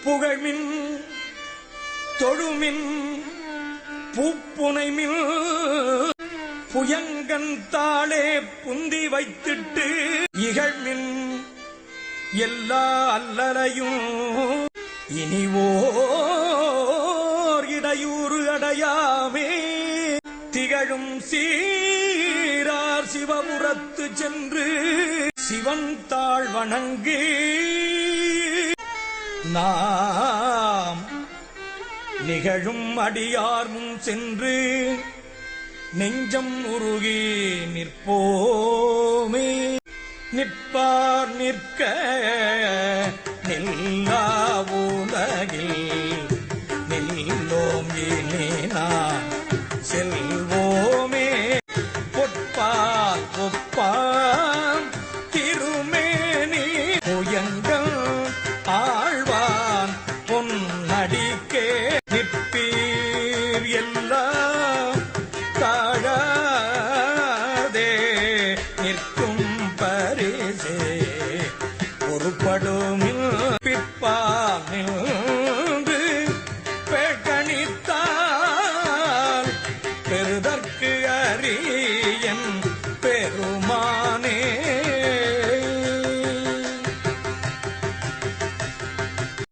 புகழ்மின் தொழுமின் பூப்புனைமில் புயங்கன் தாளே புந்தி வைத்திட்டு இகழ்மின் எல்லா அல்லலையும் இனிவோர் இடையூறு அடையாமே திகழும் சீரார் சிவபுரத்து சென்று சிவன் தாழ் வணங்கி நாம் நிகழும் அடியார் முன் சென்று நெஞ்சம் உருகி நிற்போமே நிற்பார் நிற்க